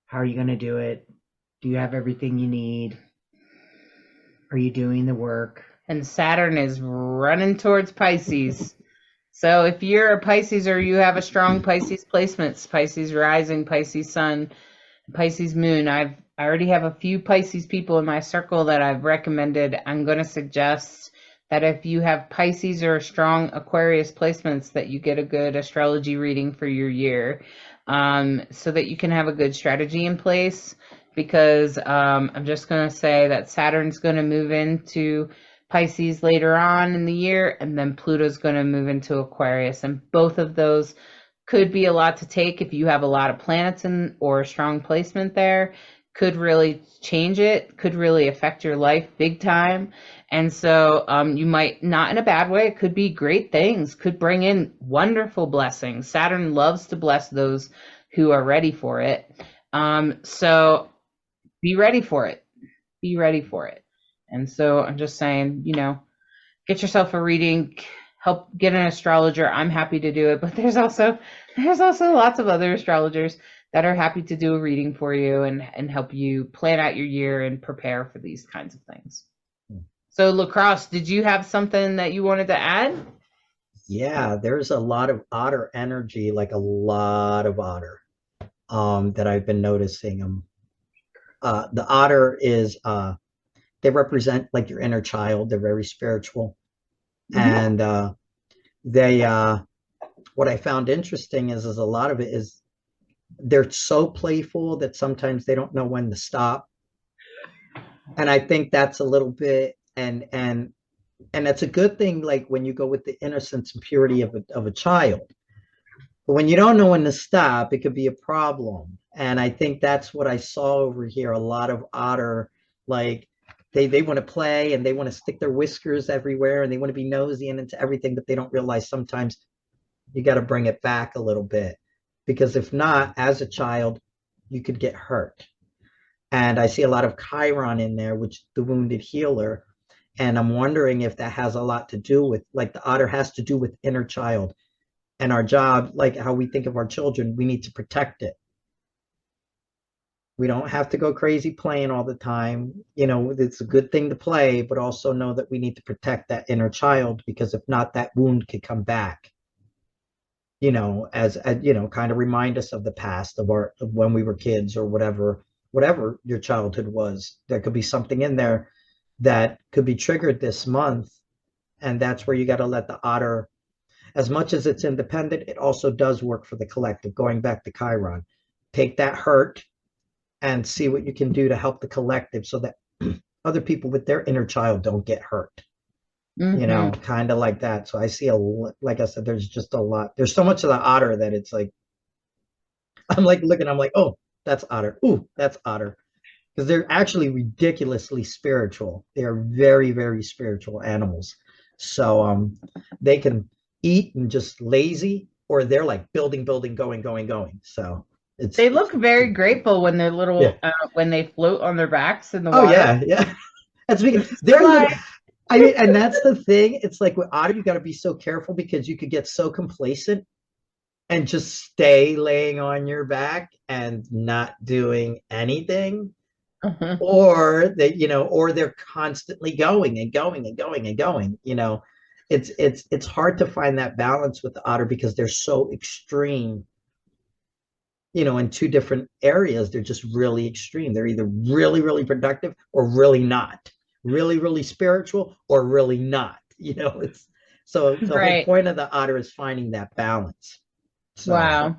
How are you going to do it? Do you have everything you need? Are you doing the work? And Saturn is running towards Pisces. So if you're a Pisces or you have a strong Pisces placements, Pisces rising, Pisces sun, Pisces moon, I already have a few Pisces people in my circle that I've recommended. I'm going to suggest that if you have Pisces or strong Aquarius placements, that you get a good astrology reading for your year, so that you can have a good strategy in place. Because I'm just going to say that Saturn's going to move into Pisces later on in the year, and then Pluto's going to move into Aquarius. And both of those could be a lot to take if you have a lot of planets in or a strong placement there. Could really change it, could really affect your life big time. And so you might, not in a bad way, it could be great things, could bring in wonderful blessings. Saturn loves to bless those who are ready for it. So be ready for it. Be ready for it. And so I'm just saying, get yourself a reading, help get an astrologer. I'm happy to do it, but there's also lots of other astrologers that are happy to do a reading for you and help you plan out your year and prepare for these kinds of things. So LeKross, did you have something that you wanted to add? Yeah, there's a lot of otter energy, like a lot of otter that I've been noticing. The otter is they represent like your inner child. They're very spiritual. And what I found interesting is a lot of it is they're so playful that sometimes they don't know when to stop. And I think that's a little bit, and that's a good thing, like when you go with the innocence and purity of a child. But when you don't know when to stop, it could be a problem. And I think that's what I saw over here. A lot of otter, like they want to play and they want to stick their whiskers everywhere and they want to be nosy and into everything, but they don't realize sometimes you got to bring it back a little bit, because if not, as a child, you could get hurt. And I see a lot of Chiron in there, which the wounded healer. And I'm wondering if that has a lot to do with, like the otter has to do with inner child and our job, like how we think of our children, we need to protect it. We don't have to go crazy playing all the time. It's a good thing to play, but also know that we need to protect that inner child, because if not, that wound could come back. As kind of remind us of the past of when we were kids or whatever your childhood was. There could be something in there that could be triggered this month. And that's where you got to let the otter, as much as it's independent, it also does work for the collective. Going back to Chiron, take that hurt and see what you can do to help the collective so that other people with their inner child don't get hurt. Kind of like that. So I see like I said, there's just a lot. There's so much of the otter that it's like, I'm like looking, I'm like, oh, that's otter. Ooh, that's otter. Because they're actually ridiculously spiritual. They are very, very spiritual animals. So they can eat and just lazy, or they're like building, going. So They it's look very grateful when they're little, yeah. when they float on their backs in the Oh water. yeah. That's because It's just they're like, I mean, and that's the thing. It's like with otter, you got to be so careful because you could get so complacent and just stay laying on your back and not doing anything, uh-huh. or or they're constantly going and going. It's hard to find that balance with the otter because they're so extreme. In two different areas, they're just really extreme. They're either really, really productive or really not. Really, really spiritual or really not. It's so the whole Right. point of the otter is finding that balance. So Wow.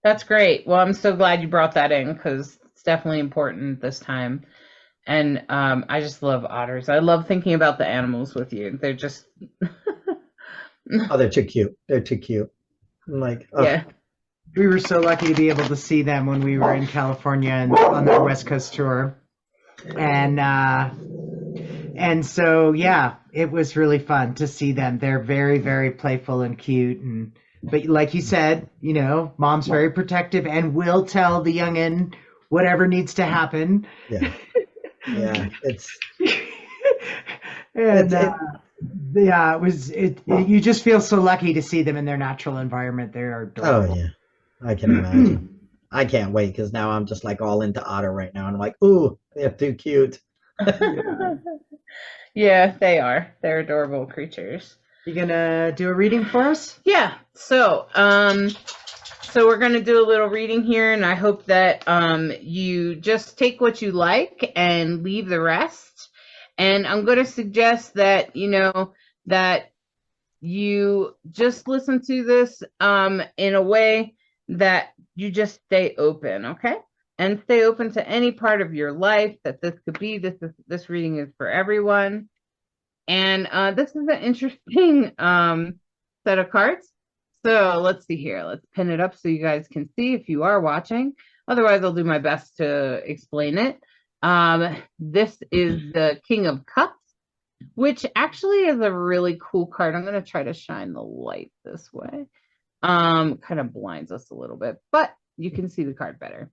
That's great. Well, I'm so glad you brought that in because it's definitely important this time. And I just love otters. I love thinking about the animals with you. They're just, oh, they're too cute. They're too cute. I'm like, oh, yeah. We were so lucky to be able to see them when we were in California and on their West Coast tour. And so yeah, it was really fun to see them. They're very, very playful and cute, but like you said, mom's very protective and will tell the youngin whatever needs to happen. yeah. Yeah. And it, yeah, you just feel so lucky to see them in their natural environment. They're adorable. oh yeah. I can imagine. I can't wait because now I'm just like all into otter right now. And I'm like, ooh, they're too cute. Yeah, they are. They're adorable creatures. You gonna do a reading for us? Yeah. So we're gonna do a little reading here, and I hope that you just take what you like and leave the rest. And I'm gonna suggest that that you just listen to this in a way that you just stay open, okay? And stay open to any part of your life that this could be. This reading is for everyone. And this is an interesting set of cards. So let's see here. Let's pin it up so you guys can see if you are watching. Otherwise, I'll do my best to explain it. This is the King of Cups, which actually is a really cool card. I'm going to try to shine the light this way. Kind of blinds us a little bit, but you can see the card better.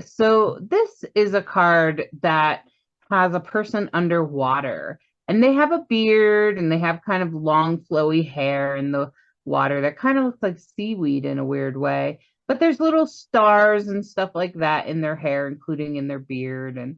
So this is a card that has a person underwater, and they have a beard and they have kind of long flowy hair in the water that kind of looks like seaweed in a weird way, but there's little stars and stuff like that in their hair, including in their beard. And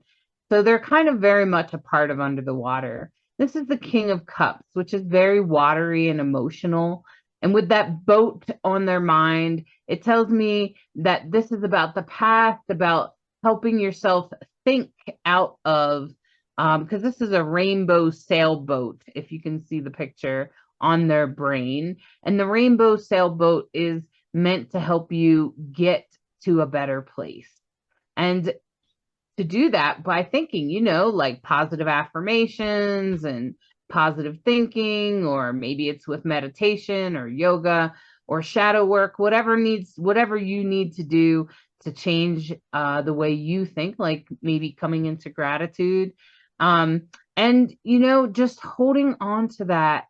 so they're kind of very much a part of under the water. This is the King of Cups, which is very watery and emotional. And with that boat on their mind, it tells me that this is about the past, about helping yourself think out of, because this is a rainbow sailboat, if you can see the picture on their brain. And the rainbow sailboat is meant to help you get to a better place. And to do that by thinking, like positive affirmations and positive thinking, or maybe it's with meditation or yoga or shadow work, whatever you need to do to change the way you think, like maybe coming into gratitude. And just holding on to that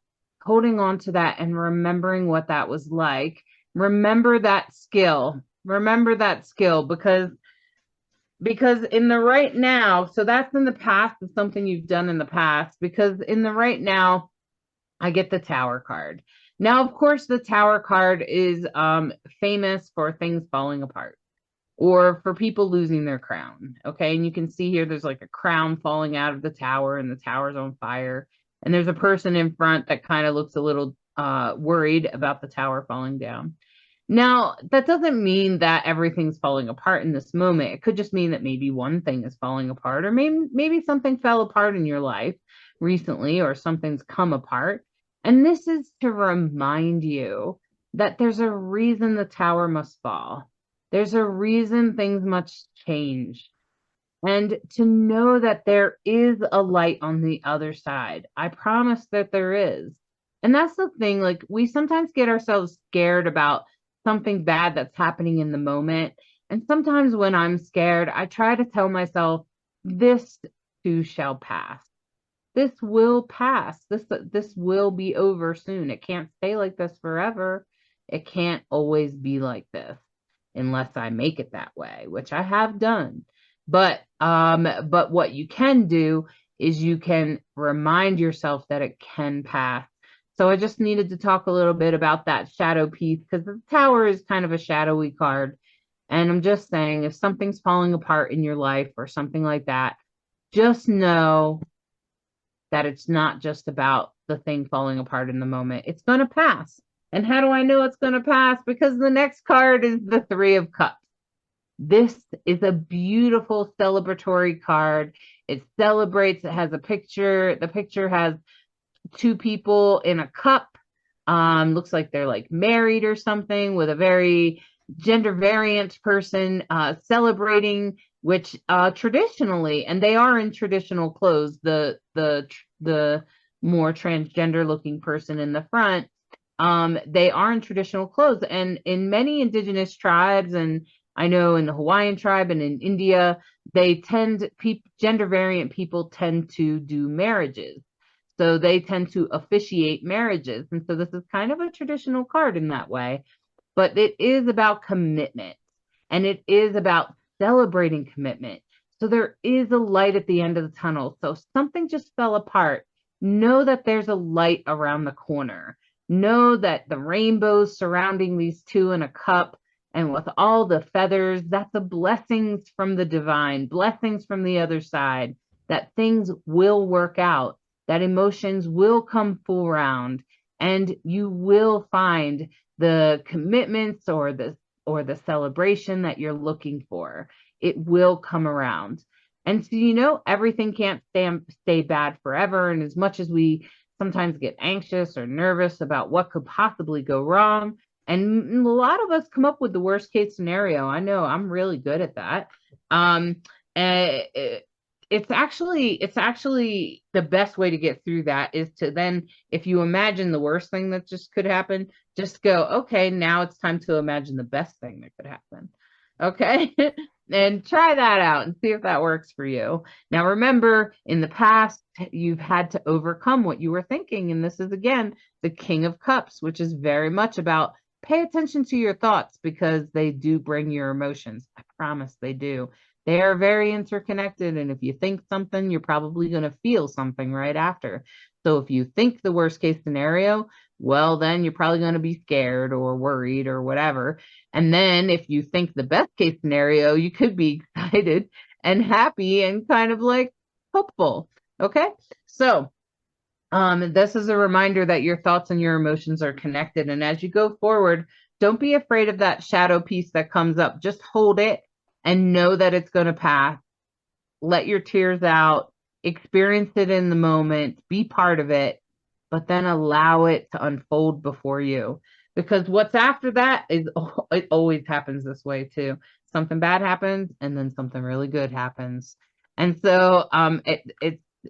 and remembering what that was like. Remember that skill because in the right now, so that's in the past, it's something you've done in the past, because in the right now, I get the Tower card. Now, of course, the Tower card is famous for things falling apart or for people losing their crown. Okay. And you can see here, there's like a crown falling out of the tower and the tower's on fire. And there's a person in front that kind of looks a little worried about the tower falling down. Now, that doesn't mean that everything's falling apart in this moment. It could just mean that maybe one thing is falling apart, or maybe something fell apart in your life recently, or something's come apart. And this is to remind you that there's a reason the tower must fall. There's a reason things must change. And to know that there is a light on the other side. I promise that there is. And that's the thing, like we sometimes get ourselves scared about something bad that's happening in the moment. And sometimes when I'm scared, I try to tell myself, this too shall pass. this will pass. This will be over soon. It can't stay like this forever. It can't always be like this unless I make it that way, which I have done. But what you can do is you can remind yourself that it can pass. So I just needed to talk a little bit about that shadow piece, because the Tower is kind of a shadowy card. And I'm just saying, if something's falling apart in your life or something like that, just know that it's not just about the thing falling apart in the moment. It's going to pass. And how do I know it's going to pass? Because the next card is the Three of Cups. This is a beautiful celebratory card. It celebrates. It has a picture. The picture has two people in a cup. Looks like they're like married or something, with a very gender variant person celebrating, which traditionally, and they are in traditional clothes, the more transgender looking person in the front, they are in traditional clothes. And in many indigenous tribes, and I know in the Hawaiian tribe and in India, gender variant people tend to do marriages. So they tend to officiate marriages. And so this is kind of a traditional card in that way, but it is about commitment, and it is about celebrating commitment. So there is a light at the end of the tunnel. So if something just fell apart, know that there's a light around the corner. Know that the rainbows surrounding these two in a cup, and with all the feathers, that's the blessings from the divine, blessings from the other side, that things will work out, that emotions will come full round, and you will find the commitments or the celebration that you're looking for. It will come around. And so, everything can't stay bad forever. And as much as we sometimes get anxious or nervous about what could possibly go wrong, and a lot of us come up with the worst case scenario. I know I'm really good at that. It's actually the best way to get through that is to then, if you imagine the worst thing that just could happen, just go, okay, now it's time to imagine the best thing that could happen. Okay. And try that out and see if that works for you. Now, remember, in the past, you've had to overcome what you were thinking. And this is, again, the King of Cups, which is very much about pay attention to your thoughts, because they do bring your emotions. I promise they do. They are very interconnected. And if you think something, you're probably going to feel something right after. So if you think the worst case scenario, well, then you're probably going to be scared or worried or whatever. And then if you think the best case scenario, you could be excited and happy and kind of like hopeful. Okay. So this is a reminder that your thoughts and your emotions are connected. And as you go forward, don't be afraid of that shadow piece that comes up. Just hold it and know that it's going to pass. Let your tears out, experience it in the moment, be part of it, but then allow it to unfold before you. Because what's after that is, it always happens this way too. Something bad happens and then something really good happens. And so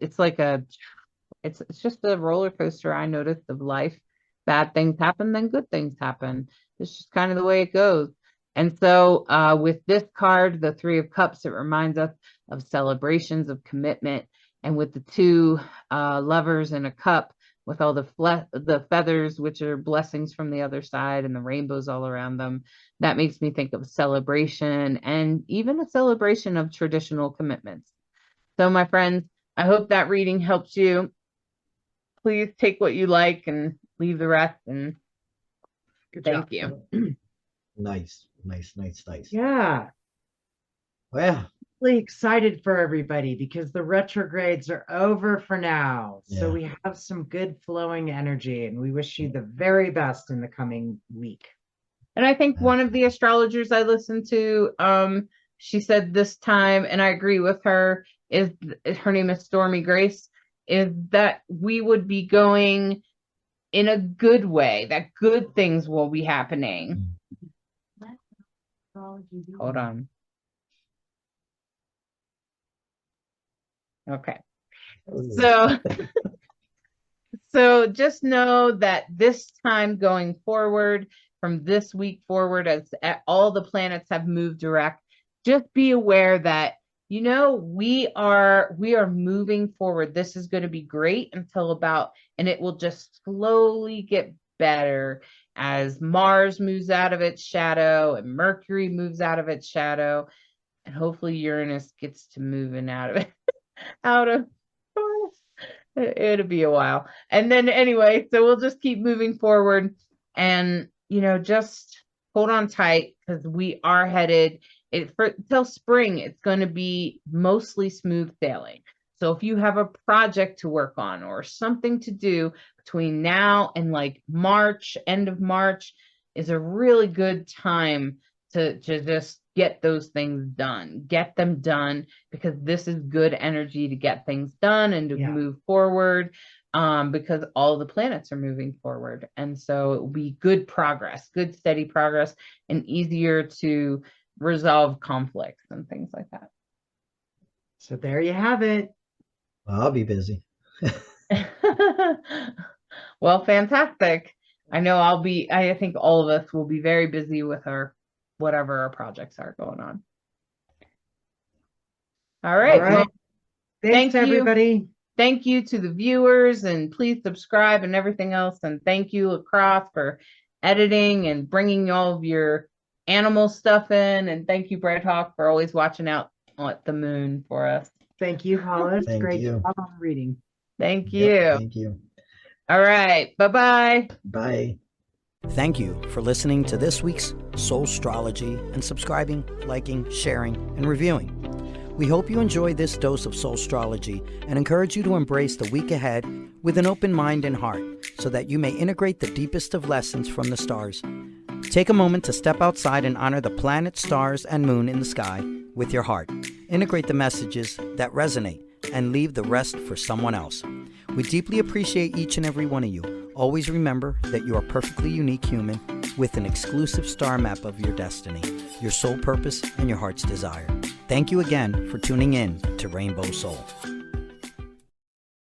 it's like it's just a roller coaster, I noticed, of life. Bad things happen, then good things happen. It's just kind of the way it goes. And so with this card, the Three of Cups, it reminds us of celebrations of commitment. And with the two lovers in a cup, with all the feathers, which are blessings from the other side, and the rainbows all around them, that makes me think of celebration, and even a celebration of traditional commitments. So my friends, I hope that reading helps you. Please take what you like and leave the rest. And thank you. Nice. Yeah. Well, Really excited for everybody because the retrogrades are over for now. So we have some good flowing energy, and we wish you the very best in the coming week. And I think one of the astrologers I listened to, she said this time, and I agree with her, her name is Stormy Grace, is that we would be going in a good way, that good things will be happening. Hold on. Okay. So just know that this time going forward, from this week forward, as all the planets have moved direct, just be aware that we are moving forward. This is going to be great and it will just slowly get better as Mars moves out of its shadow and Mercury moves out of its shadow, and hopefully Uranus gets to moving out of it, out of Taurus. It'll be a while. And then anyway, so we'll just keep moving forward and, just hold on tight, because we are headed till spring. It's going to be mostly smooth sailing. So if you have a project to work on or something to do between now and like March, end of March, is a really good time to just get those things done. Get them done, because this is good energy to get things done and to move forward, because all the planets are moving forward. And so it will be good progress, good steady progress, and easier to resolve conflicts and things like that. So there you have it. I'll be busy. Well, fantastic. I know I think all of us will be very busy with whatever our projects are going on. All right. Well, thanks everybody. Thank you to the viewers, and please subscribe and everything else. And thank you, LeKross, for editing and bringing all of your animal stuff in. And thank you, Bright Hawk, for always watching out at the moon for us. Thank you, Hollis. Great job on reading. Thank you. Thank you. All right. Bye-bye. Bye. Thank you for listening to this week's Soulstrology and subscribing, liking, sharing, and reviewing. We hope you enjoyed this dose of Soulstrology and encourage you to embrace the week ahead with an open mind and heart, so that you may integrate the deepest of lessons from the stars. Take a moment to step outside and honor the planets, stars, and moon in the sky with your heart. Integrate the messages that resonate and leave the rest for someone else. We deeply appreciate each and every one of you. Always remember that you are a perfectly unique human with an exclusive star map of your destiny, your soul purpose, and your heart's desire. Thank you again for tuning in to Rainbow Soul.